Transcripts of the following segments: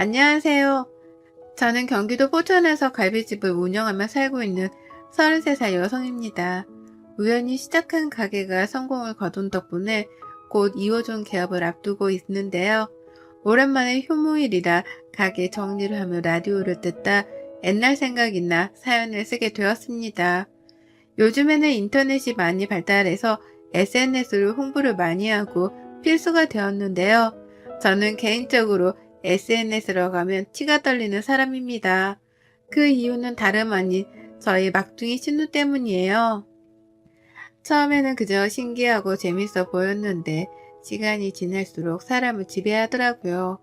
안녕하세요. 저는 경기도 포천에서 갈비집을 운영하며 살고 있는 33살 여성입니다. 우연히 시작한 가게가 성공을 거둔 덕분에 곧 2호점 개업을 앞두고 있는데요. 오랜만에 휴무일이라 가게 정리를 하며 라디오를 듣다 옛날 생각이 나 사연을 쓰게 되었습니다. 요즘에는 인터넷이 많이 발달해서 SNS로 홍보를 많이 하고 필수가 되었는데요. 저는 개인적으로 SNS로 가면 치가 떨리는 사람입니다. 그 이유는 다름 아닌 저희 막둥이 신우 때문이에요. 처음에는 그저 신기하고 재밌어 보였는데 시간이 지날수록 사람을 지배하더라고요.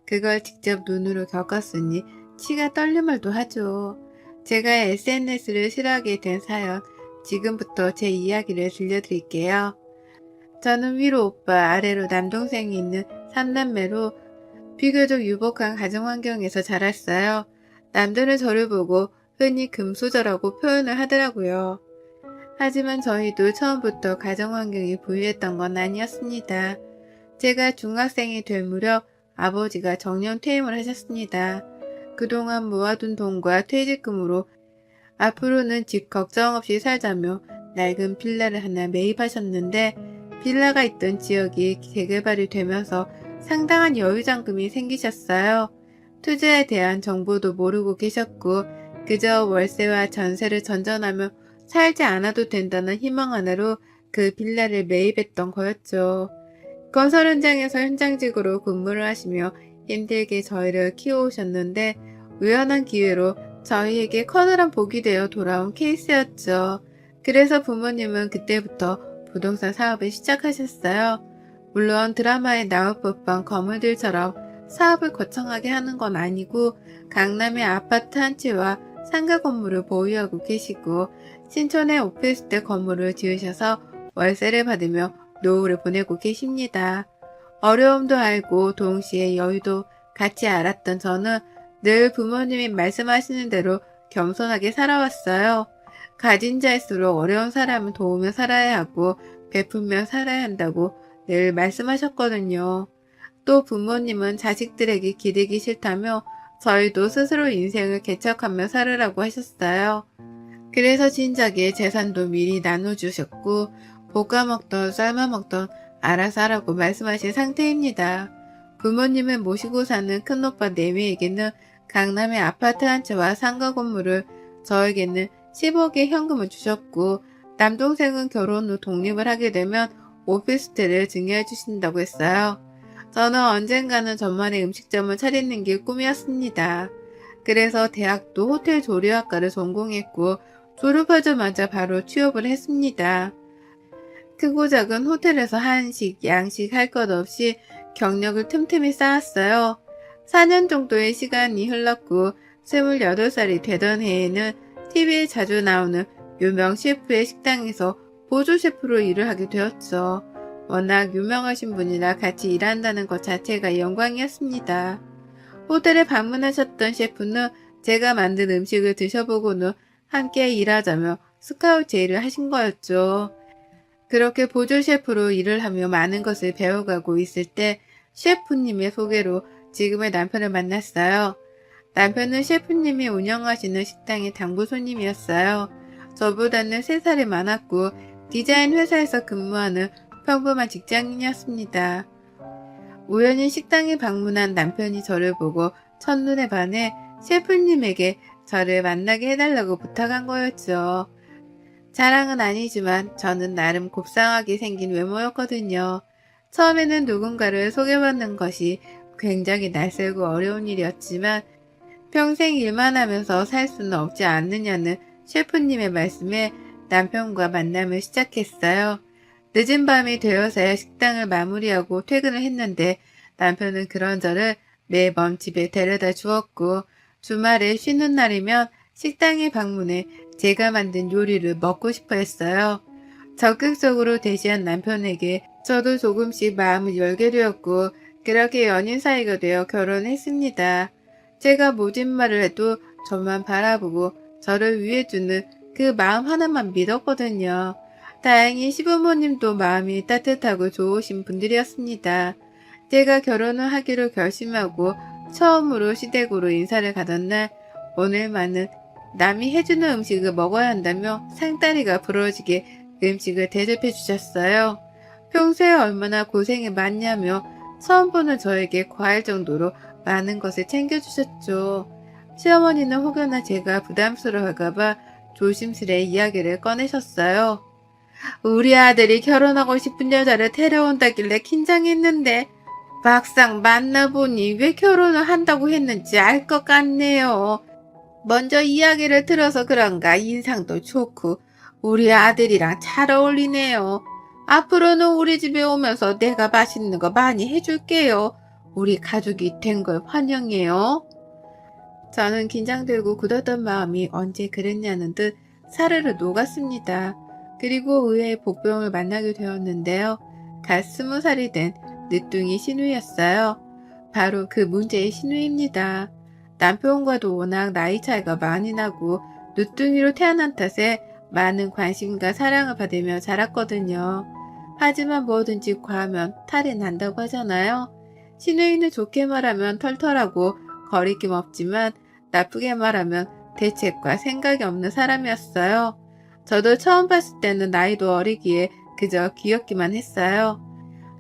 그걸 직접 눈으로 겪었으니 치가 떨릴만도 하죠. 제가 SNS를 싫어하게 된 사연, 지금부터 제 이야기를 들려드릴게요. 저는 위로 오빠, 아래로 남동생이 있는 3남매로 비교적 유복한 가정환경에서 자랐어요. 남들은 저를 보고 흔히 금수저라고 표현을 하더라고요. 하지만 저희도 처음부터 가정환경이 부유했던 건 아니었습니다. 제가 중학생이 될 무렵 아버지가 정년퇴임을 하셨습니다. 그동안 모아둔 돈과 퇴직금으로 앞으로는 집 걱정 없이 살자며 낡은 빌라를 하나 매입하셨는데 빌라가 있던 지역이 재개발이 되면서 상당한 여유자금이 생기셨어요. 투자에 대한 정보도 모르고 계셨고 그저 월세와 전세를 전전하며 살지 않아도 된다는 희망 하나로 그 빌라를 매입했던 거였죠. 건설 현장에서 현장직으로 근무를 하시며 힘들게 저희를 키워오셨는데 우연한 기회로 저희에게 커다란 복이 되어 돌아온 케이스였죠. 그래서 부모님은 그때부터 부동산 사업을 시작하셨어요. 물론 드라마에 나올 법한 거물들처럼 사업을 거창하게 하는 건 아니고 강남의 아파트 한 채와 상가 건물을 보유하고 계시고 신촌에 오피스텔 건물을 지으셔서 월세를 받으며 노후를 보내고 계십니다. 어려움도 알고 동시에 여유도 같이 알았던 저는 늘 부모님이 말씀하시는 대로 겸손하게 살아왔어요. 가진 자일수록 어려운 사람을 도우며 살아야 하고 베풀며 살아야 한다고 늘 말씀하셨거든요. 또 부모님은 자식들에게 기대기 싫다며 저희도 스스로 인생을 개척하며 살으라고 하셨어요. 그래서 진작에 재산도 미리 나눠주셨고 볶아먹던 삶아먹던 알아서 하라고 말씀하신 상태입니다. 부모님을 모시고 사는 큰오빠 4명에게는 강남의 아파트 한 채와 상가 건물을, 저에게는 10억의 현금을 주셨고 남동생은 결혼 후 독립을 하게 되면 오피스텔을 증여해 주신다고 했어요. 저는 언젠가는 저만의 음식점을 차리는 게 꿈이었습니다. 그래서 대학도 호텔 조리학과를 전공했고 졸업하자마자 바로 취업을 했습니다. 크고 작은 호텔에서 한식, 양식 할 것 없이 경력을 틈틈이 쌓았어요. 4년 정도의 시간이 흘렀고 28살이 되던 해에는 TV에 자주 나오는 유명 셰프의 식당에서 보조 셰프로 일을 하게 되었죠. 워낙 유명하신 분이라 같이 일한다는 것 자체가 영광이었습니다. 호텔에 방문하셨던 셰프는 제가 만든 음식을 드셔보고는 함께 일하자며 스카우트 제의를 하신 거였죠. 그렇게 보조 셰프로 일을 하며 많은 것을 배워가고 있을 때 셰프님의 소개로 지금의 남편을 만났어요. 남편은 셰프님이 운영하시는 식당의 당부 손님이었어요. 저보다는 3살이 많았고 디자인 회사에서 근무하는 평범한 직장인이었습니다. 우연히 식당에 방문한 남편이 저를 보고 첫눈에 반해 셰프님에게 저를 만나게 해달라고 부탁한 거였죠. 자랑은 아니지만 저는 나름 곱상하게 생긴 외모였거든요. 처음에는 누군가를 소개받는 것이 굉장히 낯설고 어려운 일이었지만 평생 일만 하면서 살 수는 없지 않느냐는 셰프님의 말씀에 남편과 만남을 시작했어요. 늦은 밤이 되어서야 식당을 마무리하고 퇴근을 했는데 남편은 그런 저를 매번 집에 데려다 주었고 주말에 쉬는 날이면 식당에 방문해 제가 만든 요리를 먹고 싶어 했어요. 적극적으로 대시한 남편에게 저도 조금씩 마음을 열게 되었고 그렇게 연인 사이가 되어 결혼했습니다. 제가 모진 말을 해도 저만 바라보고 저를 위해주는 그 마음 하나만 믿었거든요. 다행히 시부모님도 마음이 따뜻하고 좋으신 분들이었습니다. 제가 결혼을 하기로 결심하고 처음으로 시댁으로 인사를 가던 날 오늘만은 남이 해주는 음식을 먹어야 한다며 상다리가 부러지게 음식을 대접해 주셨어요. 평소에 얼마나 고생이 많냐며 처음 보는 저에게 과할 정도로 많은 것을 챙겨주셨죠. 시어머니는 혹여나 제가 부담스러워할까봐 조심스레 이야기를 꺼내셨어요. 우리 아들이 결혼하고 싶은 여자를 데려온다길래 긴장했는데 막상 만나보니 왜 결혼을 한다고 했는지 알 것 같네요. 먼저 이야기를 들어서 그런가 인상도 좋고 우리 아들이랑 잘 어울리네요. 앞으로는 우리 집에 오면서 내가 맛있는 거 많이 해줄게요. 우리 가족이 된 걸 환영해요. 저는 긴장되고 굳었던 마음이 언제 그랬냐는 듯 사르르 녹았습니다. 그리고 의외의 복병을 만나게 되었는데요. 갓 20살이 된 늦둥이 신우였어요. 바로 그 문제의 신우입니다. 남편과도 워낙 나이 차이가 많이 나고 늦둥이로 태어난 탓에 많은 관심과 사랑을 받으며 자랐거든요. 하지만 뭐든지 과하면 탈이 난다고 하잖아요. 신우이는 좋게 말하면 털털하고 거리낌 없지만 나쁘게 말하면 대책과 생각이 없는 사람이었어요. 저도 처음 봤을 때는 나이도 어리기에 그저 귀엽기만 했어요.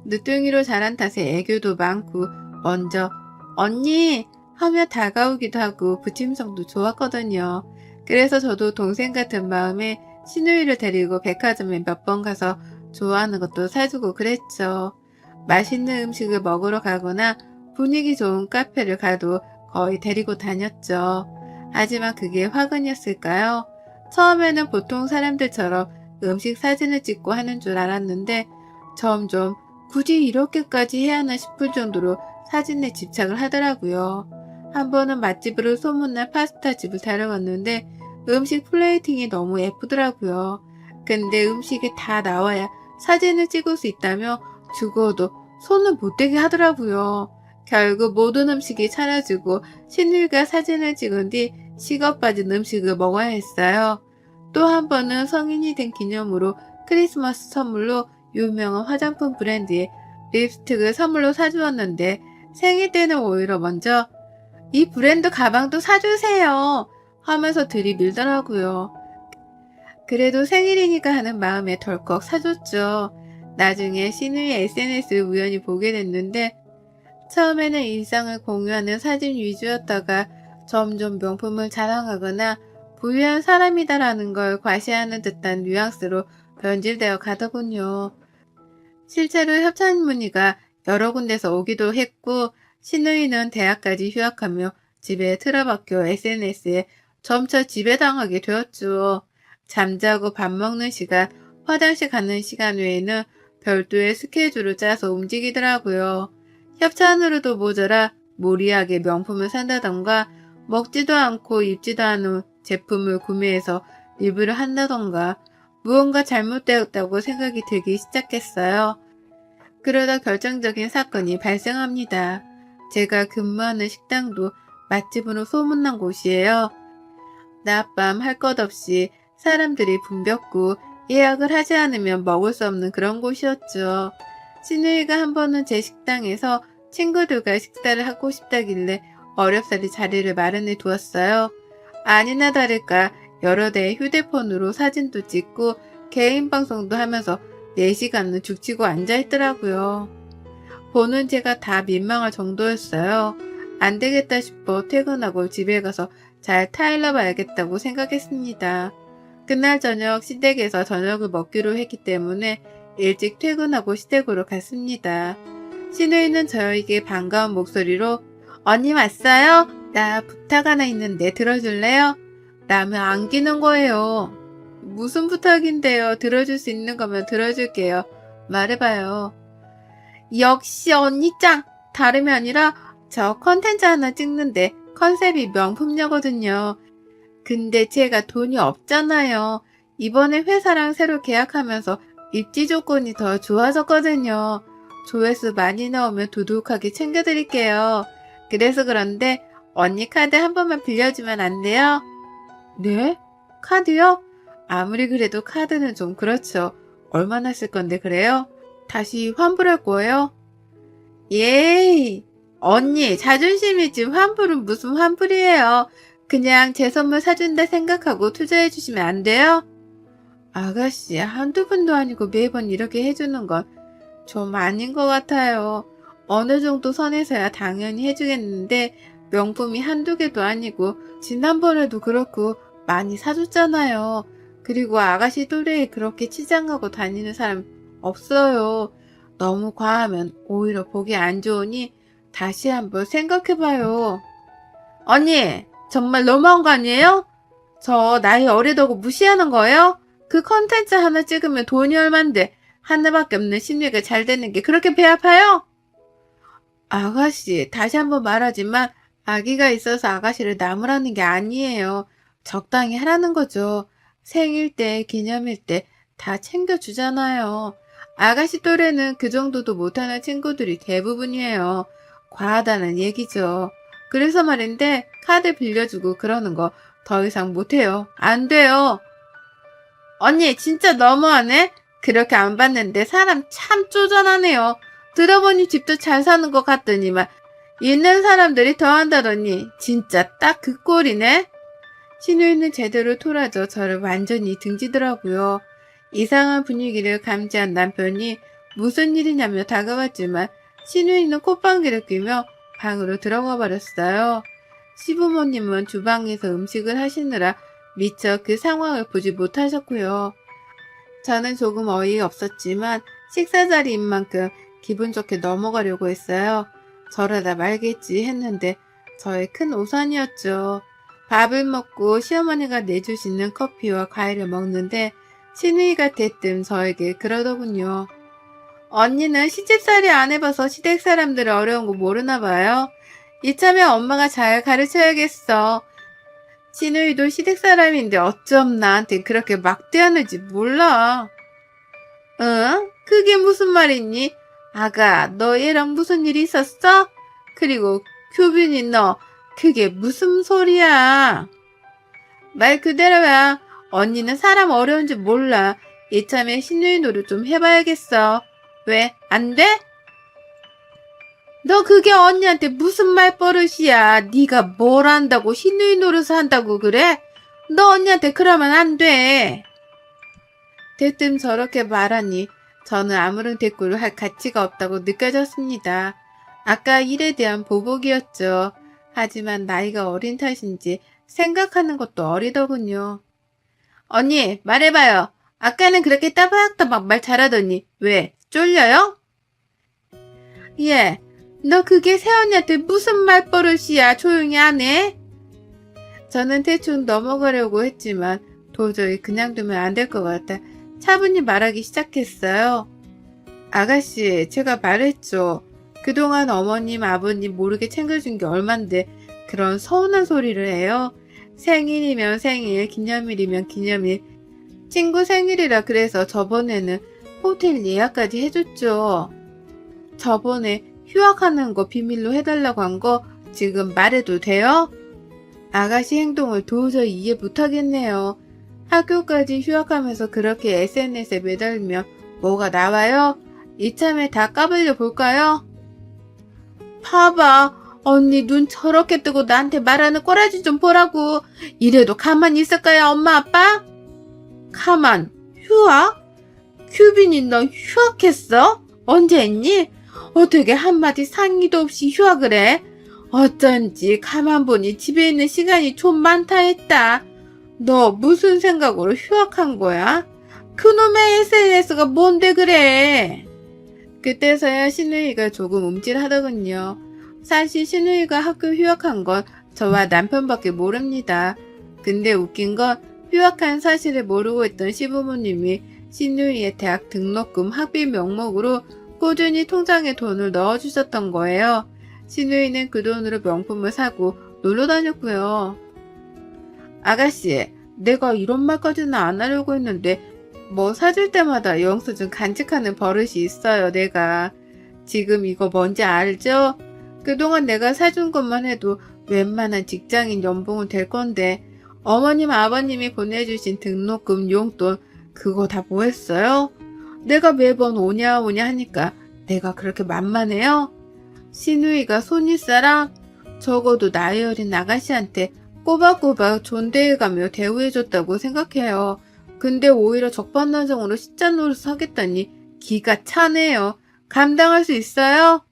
늦둥이로 자란 탓에 애교도 많고 먼저 언니 하며 다가오기도 하고 부침성도 좋았거든요. 그래서 저도 동생 같은 마음에 신우이를 데리고 백화점에 몇 번 가서 좋아하는 것도 사주고 그랬죠. 맛있는 음식을 먹으러 가거나 분위기 좋은 카페를 가도 거의 데리고 다녔죠. 하지만 그게 화근이었을까요? 처음에는 보통 사람들처럼 음식 사진을 찍고 하는 줄 알았는데 점점 굳이 이렇게까지 해야 하나 싶을 정도로 사진에 집착을 하더라고요. 한 번은 맛집으로 소문난 파스타 집을 데려갔는데 음식 플레이팅이 너무 예쁘더라고요. 근데 음식이 다 나와야 사진을 찍을 수 있다며 죽어도 손을 못 대게 하더라고요. 결국 모든 음식이 차려지고 신우이가 사진을 찍은 뒤 식어 빠진 음식을 먹어야 했어요. 또 한 번은 성인이 된 기념으로 크리스마스 선물로 유명한 화장품 브랜드의 립스틱을 선물로 사주었는데 생일 때는 오히려 먼저 이 브랜드 가방도 사주세요 하면서 들이밀더라고요. 그래도 생일이니까 하는 마음에 덜컥 사줬죠. 나중에 신우의 SNS를 우연히 보게 됐는데 처음에는 일상을 공유하는 사진 위주였다가 점점 명품을 자랑하거나 부유한 사람이다라는 걸 과시하는 듯한 뉘앙스로 변질되어 가더군요. 실제로 협찬 문의가 여러 군데서 오기도 했고 신우이는 대학까지 휴학하며 집에 틀어박혀 SNS에 점차 지배당하게 되었죠. 잠자고 밥 먹는 시간, 화장실 가는 시간 외에는 별도의 스케줄을 짜서 움직이더라고요. 협찬으로도 모자라 무리하게 명품을 산다던가 먹지도 않고 입지도 않은 제품을 구매해서 리뷰를 한다던가 무언가 잘못되었다고 생각이 들기 시작했어요. 그러다 결정적인 사건이 발생합니다. 제가 근무하는 식당도 맛집으로 소문난 곳이에요. 낮밤 할 것 없이 사람들이 붐볐고 예약을 하지 않으면 먹을 수 없는 그런 곳이었죠. 신우이가 한 번은 제 식당에서 친구들과 식사를 하고 싶다길래 어렵사리 자리를 마련해 두었어요. 아니나 다를까 여러 대의 휴대폰으로 사진도 찍고 개인 방송도 하면서 4시간은 죽치고 앉아있더라고요. 보는 제가 다 민망할 정도였어요. 안 되겠다 싶어 퇴근하고 집에 가서 잘 타일러 봐야겠다고 생각했습니다. 그날 저녁 시댁에서 저녁을 먹기로 했기 때문에 일찍 퇴근하고 시댁으로 갔습니다. 신우이는 저에게 반가운 목소리로 언니 왔어요? 나 부탁 하나 있는데 들어줄래요? 라며 안기는 거예요. 무슨 부탁인데요? 들어줄 수 있는 거면 들어줄게요. 말해봐요. 역시 언니 짱! 다름이 아니라 저 컨텐츠 하나 찍는데 컨셉이 명품녀거든요. 근데 제가 돈이 없잖아요. 이번에 회사랑 새로 계약하면서 입지 조건이 더 좋아졌거든요. 조회수 많이 나오면 두둑하게 챙겨드릴게요. 그래서 그런데 언니 카드 한 번만 빌려주면 안 돼요? 네? 카드요? 아무리 그래도 카드는 좀 그렇죠. 얼마나 쓸 건데 그래요? 다시 환불할 거예요? 예이! 언니, 자존심이 지금 환불은 무슨 환불이에요. 그냥 제 선물 사준다 생각하고 투자해 주시면 안 돼요? 아가씨, 한두 번도 아니고 매번 이렇게 해주는 건 좀 아닌 것 같아요. 어느 정도 선에서야 당연히 해주겠는데 명품이 한두 개도 아니고 지난번에도 그렇고 많이 사줬잖아요. 그리고 아가씨 또래에 그렇게 치장하고 다니는 사람 없어요. 너무 과하면 오히려 보기 안 좋으니 다시 한번 생각해봐요. 언니, 정말 너무한 거 아니에요? 저 나이 어리다고 무시하는 거예요? 그 컨텐츠 하나 찍으면 돈이 얼만데 하나밖에 없는 신유가 잘 되는 게 그렇게 배 아파요? 아가씨, 다시 한번 말하지만 아기가 있어서 아가씨를 나무라는 게 아니에요. 적당히 하라는 거죠. 생일 때, 기념일 때 다 챙겨주잖아요. 아가씨 또래는 그 정도도 못하는 친구들이 대부분이에요. 과하다는 얘기죠. 그래서 말인데 카드 빌려주고 그러는 거 더 이상 못해요. 안 돼요. 언니 진짜 너무하네. 그렇게 안 봤는데 사람 참 쪼잔하네요. 들어보니 집도 잘 사는 것 같더니만 있는 사람들이 더 한다더니 진짜 딱 그 꼴이네. 신우이는 제대로 토라져 저를 완전히 등지더라고요. 이상한 분위기를 감지한 남편이 무슨 일이냐며 다가왔지만 신우이는 콧방귀를 뀌며 방으로 들어가 버렸어요. 시부모님은 주방에서 음식을 하시느라 미처 그 상황을 보지 못하셨고요. 저는 조금 어이없었지만 식사 자리인 만큼 기분 좋게 넘어가려고 했어요. 저러다 말겠지 했는데 저의 큰 오산이었죠. 밥을 먹고 시어머니가 내주시는 커피와 과일을 먹는데 신우이가 대뜸 저에게 그러더군요. 언니는 시집살이 안 해봐서 시댁 사람들 어려운 거 모르나 봐요. 이참에 엄마가 잘 가르쳐야겠어. 신우이도 시댁 사람인데 어쩜 나한테 그렇게 막대하는지 몰라. 응? 그게 무슨 말이니? 아가, 너 얘랑 무슨 일 있었어? 그리고 규빈이 너 그게 무슨 소리야? 말 그대로야. 언니는 사람 어려운지 몰라. 이참에 신우이 노릇 좀 해봐야겠어. 왜? 안 돼? 너 그게 언니한테 무슨 말버릇이야. 네가 뭘 안다고 신우이 노릇을 한다고 그래? 너 언니한테 그러면 안 돼. 대뜸 저렇게 말하니 저는 아무런 대꾸를 할 가치가 없다고 느껴졌습니다. 아까 일에 대한 보복이었죠. 하지만 나이가 어린 탓인지 생각하는 것도 어리더군요. 언니, 말해봐요. 아까는 그렇게 따박따박 말 잘하더니 왜? 쫄려요? 예, 너 그게 새언니한테 무슨 말버릇이야. 조용히 안 해? 저는 대충 넘어가려고 했지만 도저히 그냥 두면 안 될 것 같아 차분히 말하기 시작했어요. 아가씨, 제가 말했죠. 그동안 어머님, 아버님 모르게 챙겨준 게 얼만데 그런 서운한 소리를 해요. 생일이면 생일, 기념일이면 기념일. 친구 생일이라 그래서 저번에는 호텔 예약까지 해줬죠. 저번에 휴학하는 거 비밀로 해달라고 한 거 지금 말해도 돼요? 아가씨 행동을 도저히 이해 못하겠네요. 학교까지 휴학하면서 그렇게 SNS에 매달리면 뭐가 나와요? 이참에 다 까불려 볼까요? 봐봐. 언니 눈 저렇게 뜨고 나한테 말하는 꼬라지 좀 보라고. 이래도 가만히 있을까요, 엄마, 아빠? 가만, 휴학? 규빈이 너 휴학했어? 언제 했니? 어떻게 한마디 상의도 없이 휴학을 해? 어쩐지 가만 보니 집에 있는 시간이 좀 많다 했다. 너 무슨 생각으로 휴학한 거야? 그놈의 SNS가 뭔데 그래? 그때서야 신우이가 조금 움찔하더군요. 사실 신우이가 학교 휴학한 건 저와 남편밖에 모릅니다. 근데 웃긴 건 휴학한 사실을 모르고 있던 시부모님이 신우이의 대학 등록금 학비 명목으로 꾸준히 통장에 돈을 넣어주셨던 거예요. 신우이는 그 돈으로 명품을 사고 놀러 다녔고요. 아가씨, 내가 이런 말까지는 안 하려고 했는데 뭐 사줄 때마다 영수증 간직하는 버릇이 있어요, 내가. 지금 이거 뭔지 알죠? 그동안 내가 사준 것만 해도 웬만한 직장인 연봉은 될 건데 어머님, 아버님이 보내주신 등록금, 용돈 그거 다 뭐 했어요? 내가 매번 오냐 오냐 하니까 내가 그렇게 만만해요? 신우이가 손윗사랑? 적어도 나이 어린 아가씨한테 꼬박꼬박 존대해가며 대우해줬다고 생각해요. 근데 오히려 적반하장으로 시자 노릇을 하겠다니 기가 차네요. 감당할 수 있어요?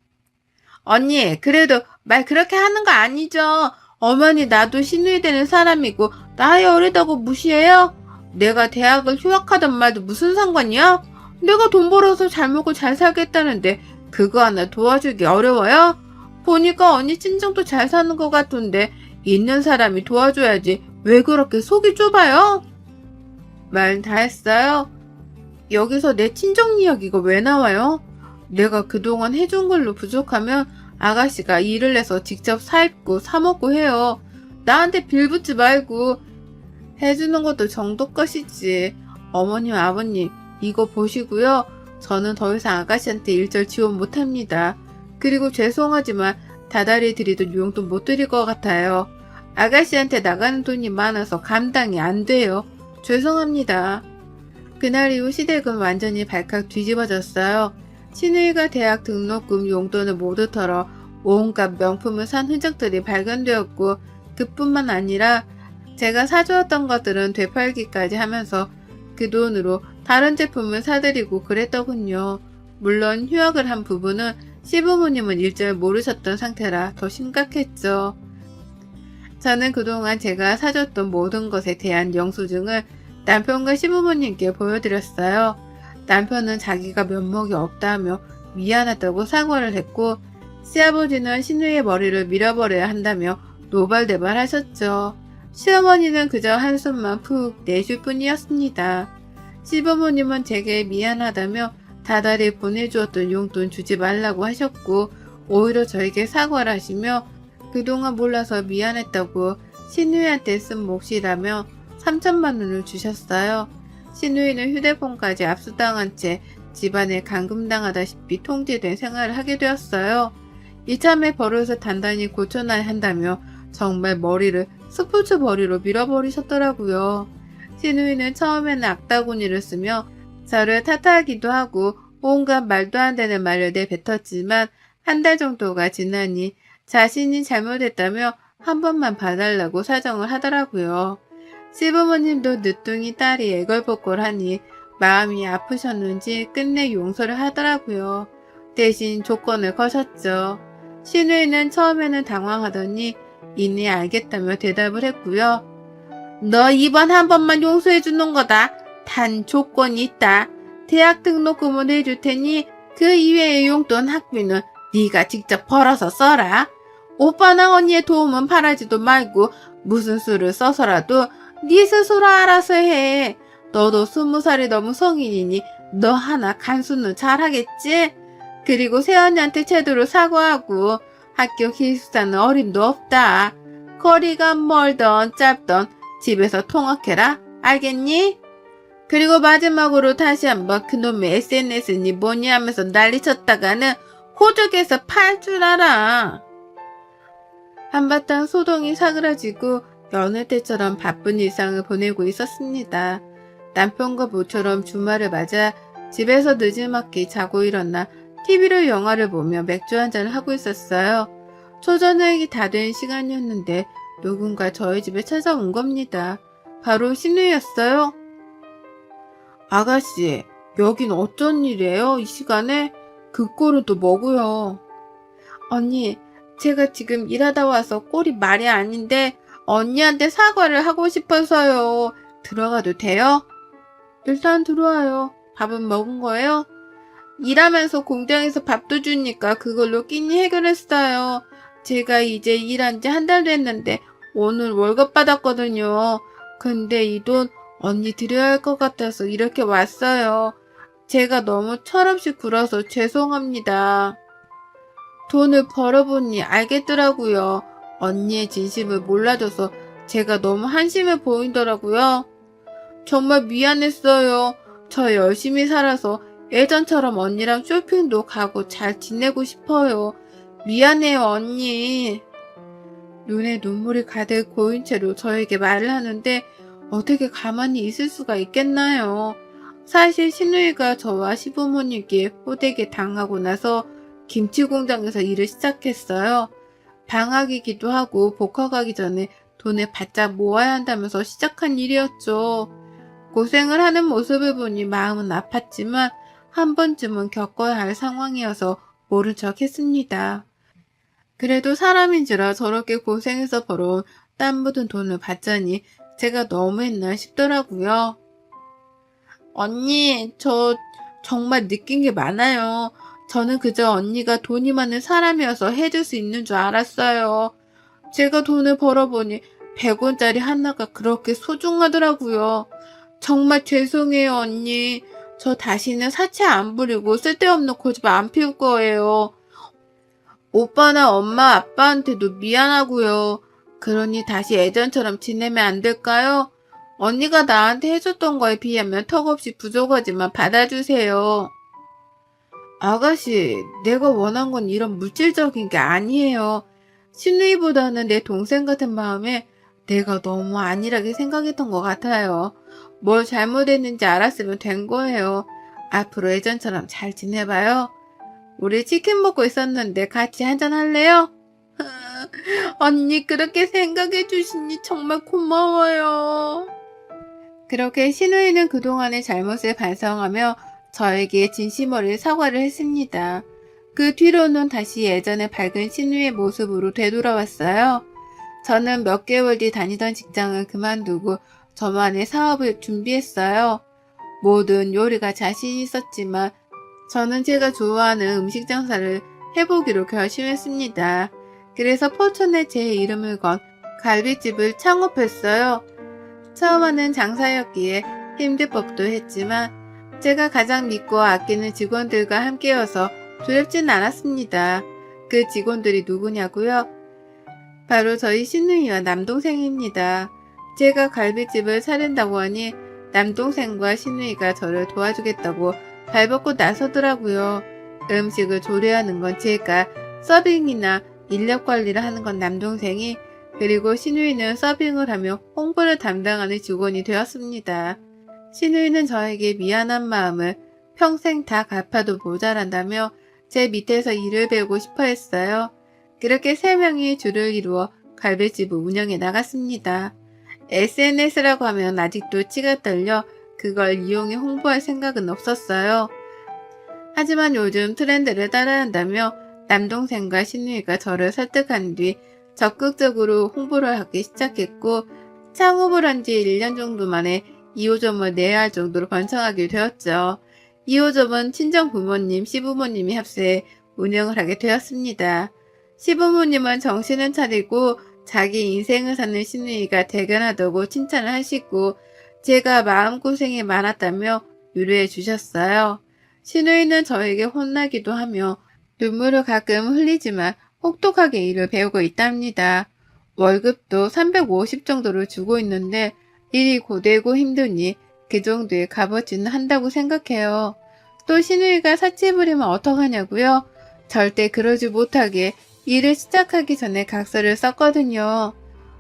언니, 그래도 말 그렇게 하는 거 아니죠? 어머니, 나도 신우이 되는 사람이고 나이 어리다고 무시해요? 내가 대학을 휴학하던 말도 무슨 상관이야? 내가 돈 벌어서 잘 먹고 잘 살겠다는데 그거 하나 도와주기 어려워요? 보니까 언니 친정도 잘 사는 것 같던데 있는 사람이 도와줘야지 왜 그렇게 속이 좁아요? 말 다 했어요? 여기서 내 친정 이야기가 왜 나와요? 내가 그동안 해준 걸로 부족하면 아가씨가 일을 해서 직접 사입고 사먹고 해요. 나한테 빌붙지 말고 해주는 것도 정도 것이지. 어머님, 아버님, 이거 보시고요. 저는 더 이상 아가씨한테 일절 지원 못합니다. 그리고 죄송하지만 다달이 드리던 용돈 못 드릴 것 같아요. 아가씨한테 나가는 돈이 많아서 감당이 안 돼요. 죄송합니다. 그날 이후 시댁은 완전히 발칵 뒤집어졌어요. 신우이가 대학 등록금 용돈을 모두 털어 온갖 명품을 산 흔적들이 발견되었고 그뿐만 아니라 제가 사주었던 것들은 되팔기까지 하면서 그 돈으로 다른 제품을 사드리고 그랬더군요. 물론 휴학을 한 부부는 시부모님은 일절 모르셨던 상태라 더 심각했죠. 저는 그동안 제가 사줬던 모든 것에 대한 영수증을 남편과 시부모님께 보여드렸어요. 남편은 자기가 면목이 없다며 미안하다고 사과를 했고 시아버지는 신우의 머리를 밀어버려야 한다며 노발대발 하셨죠. 시어머니는 그저 한숨만 푹 내쉴 뿐이었습니다. 시부모님은 제게 미안하다며 다달이 보내주었던 용돈 주지 말라고 하셨고 오히려 저에게 사과를 하시며 그동안 몰라서 미안했다고 신우이한테 쓴 몫이라며 3천만 원을 주셨어요. 신우이는 휴대폰까지 압수당한 채 집안에 감금당하다시피 통제된 생활을 하게 되었어요. 이참에 버릇을 단단히 고쳐놔야 한다며 정말 머리를 스포츠 머리로 밀어버리셨더라고요. 신우이는 처음에는 악다구니를 쓰며 저를 탓하기도 하고 온갖 말도 안 되는 말을 내뱉었지만 한 달 정도가 지나니 자신이 잘못했다며 한 번만 봐달라고 사정을 하더라고요. 시부모님도 늦둥이 딸이 애걸복걸하니 마음이 아프셨는지 끝내 용서를 하더라고요. 대신 조건을 거셨죠. 신우이는 처음에는 당황하더니 이내 알겠다며 대답을 했고요. 너 이번 한 번만 용서해 주는 거다. 단 조건이 있다. 대학 등록금은 내줄 테니 그 이외의 용돈 학비는 네가 직접 벌어서 써라. 오빠나 언니의 도움은 바라지도 말고 무슨 수를 써서라도 네 스스로 알아서 해. 너도 20살이 넘은 성인이니 너 하나 간수는 잘하겠지? 그리고 새언니한테 제대로 사과하고 학교 기숙사는 어림도 없다. 거리가 멀던 짧던 집에서 통학해라. 알겠니? 그리고 마지막으로 다시 한번 그놈의 SNS니 뭐니 하면서 난리쳤다가는 호적에서 팔 줄 알아. 한바탕 소동이 사그라지고 여느 때처럼 바쁜 일상을 보내고 있었습니다. 남편과 모처럼 주말을 맞아 집에서 늦지막히 자고 일어나 TV로 영화를 보며 맥주 한잔을 하고 있었어요. 초저녁이 다 된 시간이었는데 누군가 저희 집에 찾아온 겁니다. 바로 신우이였어요. 아가씨, 여긴 어쩐 일이에요? 이 시간에? 그 꼴은 또 뭐고요? 언니, 제가 지금 일하다 와서 꼴이 말이 아닌데 언니한테 사과를 하고 싶어서요. 들어가도 돼요? 일단 들어와요. 밥은 먹은 거예요? 일하면서 공장에서 밥도 주니까 그걸로 끼니 해결했어요. 제가 이제 일한 지 한 달 됐는데 오늘 월급 받았거든요. 근데 이 돈 언니 드려야 할 것 같아서 이렇게 왔어요. 제가 너무 철없이 굴어서 죄송합니다. 돈을 벌어보니 알겠더라고요. 언니의 진심을 몰라줘서 제가 너무 한심해 보이더라고요. 정말 미안했어요. 저 열심히 살아서 예전처럼 언니랑 쇼핑도 가고 잘 지내고 싶어요. 미안해요, 언니. 눈에 눈물이 가득 고인 채로 저에게 말을 하는데 어떻게 가만히 있을 수가 있겠나요? 사실 신우이가 저와 시부모님께 호되게 당하고 나서 김치 공장에서 일을 시작했어요. 방학이기도 하고 복학하기 전에 돈을 바짝 모아야 한다면서 시작한 일이었죠. 고생을 하는 모습을 보니 마음은 아팠지만 한 번쯤은 겪어야 할 상황이어서 모른 척 했습니다. 그래도 사람인지라 저렇게 고생해서 벌어온 땀 묻은 돈을 받자니 제가 너무했나 싶더라고요. 언니, 저 정말 느낀 게 많아요. 저는 그저 언니가 돈이 많은 사람이어서 해줄 수 있는 줄 알았어요. 제가 돈을 벌어보니 100원짜리 하나가 그렇게 소중하더라고요. 정말 죄송해요, 언니. 저 다시는 사채 안 부리고 쓸데없는 고집 안 피울 거예요. 오빠나 엄마, 아빠한테도 미안하고요. 그러니 다시 예전처럼 지내면 안 될까요? 언니가 나한테 해줬던 거에 비하면 턱없이 부족하지만 받아주세요. 아가씨, 내가 원한 건 이런 물질적인 게 아니에요. 신우이보다는 내 동생 같은 마음에 내가 너무 안일하게 생각했던 것 같아요. 뭘 잘못했는지 알았으면 된 거예요. 앞으로 예전처럼 잘 지내봐요. 우리 치킨 먹고 있었는데 같이 한잔 할래요? 언니 그렇게 생각해 주시니 정말 고마워요. 그렇게 신우이는 그동안의 잘못을 반성하며 저에게 진심 어린 사과를 했습니다. 그 뒤로는 다시 예전의 밝은 신우이의 모습으로 되돌아왔어요. 저는 몇 개월 뒤 다니던 직장을 그만두고 저만의 사업을 준비했어요. 모든 요리가 자신 있었지만 저는 제가 좋아하는 음식 장사를 해보기로 결심했습니다. 그래서 포천에 제 이름을 건 갈비집을 창업했어요. 처음 하는 장사였기에 힘들 법도 했지만 제가 가장 믿고 아끼는 직원들과 함께여서 두렵진 않았습니다. 그 직원들이 누구냐고요? 바로 저희 신우이와 남동생입니다. 제가 갈비집을 차린다고 하니 남동생과 신우이가 저를 도와주겠다고 발벗고 나서더라고요. 음식을 조리하는 건 제가, 서빙이나 인력 관리를 하는 건 남동생이, 그리고 신우이는 서빙을 하며 홍보를 담당하는 직원이 되었습니다. 신우이는 저에게 미안한 마음을 평생 다 갚아도 모자란다며 제 밑에서 일을 배우고 싶어 했어요. 그렇게 3명이 줄을 이루어 갈비집을 운영해 나갔습니다. SNS라고 하면 아직도 치가 떨려 그걸 이용해 홍보할 생각은 없었어요. 하지만 요즘 트렌드를 따라한다며 남동생과 신우이가 저를 설득한 뒤 적극적으로 홍보를 하기 시작했고 창업을 한 지 1년 정도 만에 2호점을 내야 할 정도로 번창하게 되었죠. 2호점은 친정 부모님, 시부모님이 합세해 운영을 하게 되었습니다. 시부모님은 정신을 차리고 자기 인생을 사는 신우이가 대견하다고 칭찬을 하시고 제가 마음고생이 많았다며 위로해 주셨어요. 신우이는 저에게 혼나기도 하며 눈물을 가끔 흘리지만 혹독하게 일을 배우고 있답니다. 월급도 350 정도를 주고 있는데 일이 고되고 힘드니 그 정도의 값어치는 한다고 생각해요. 또 신우이가 사치 부리면 어떡하냐고요? 절대 그러지 못하게 일을 시작하기 전에 각서를 썼거든요.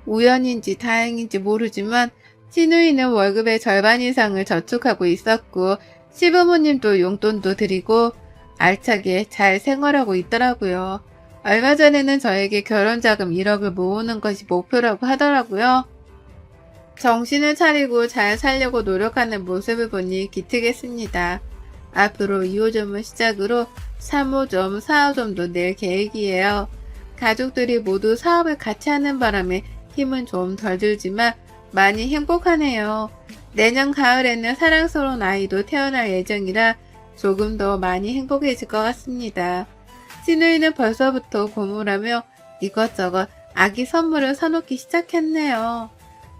우연인지 다행인지 모르지만 신우이는 월급의 절반 이상을 저축하고 있었고 시부모님도 용돈도 드리고 알차게 잘 생활하고 있더라고요. 얼마 전에는 저에게 결혼자금 1억을 모으는 것이 목표라고 하더라고요. 정신을 차리고 잘 살려고 노력하는 모습을 보니 기특했습니다. 앞으로 2호점을 시작으로 3호점, 4호점도 낼 계획이에요. 가족들이 모두 사업을 같이 하는 바람에 힘은 좀 덜 들지만 많이 행복하네요. 내년 가을에는 사랑스러운 아이도 태어날 예정이라 조금 더 많이 행복해질 것 같습니다. 신우이는 벌써부터 고물하며 이것저것 아기 선물을 사놓기 시작했네요.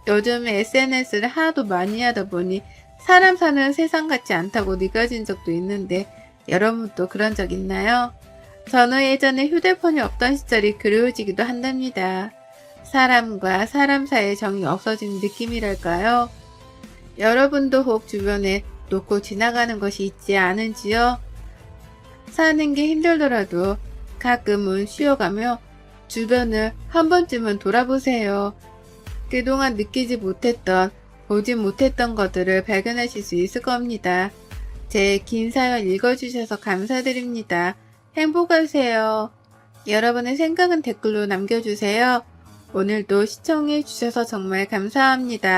요즘 SNS를 하도 많이 하다 보니 사람 사는 세상 같지 않다고 느껴진 적도 있는데 여러분도 그런 적 있나요? 저는 예전에 휴대폰이 없던 시절이 그리워지기도 한답니다. 사람과 사람 사이의 정이 없어진 느낌이랄까요? 여러분도 혹 주변에 놓고 지나가는 것이 있지 않은지요? 사는 게 힘들더라도 가끔은 쉬어가며 주변을 한 번쯤은 돌아보세요. 그동안 느끼지 못했던, 보지 못했던 것들을 발견하실 수 있을 겁니다. 제 긴 사연 읽어주셔서 감사드립니다. 행복하세요. 여러분의 생각은 댓글로 남겨주세요. 오늘도 시청해주셔서 정말 감사합니다.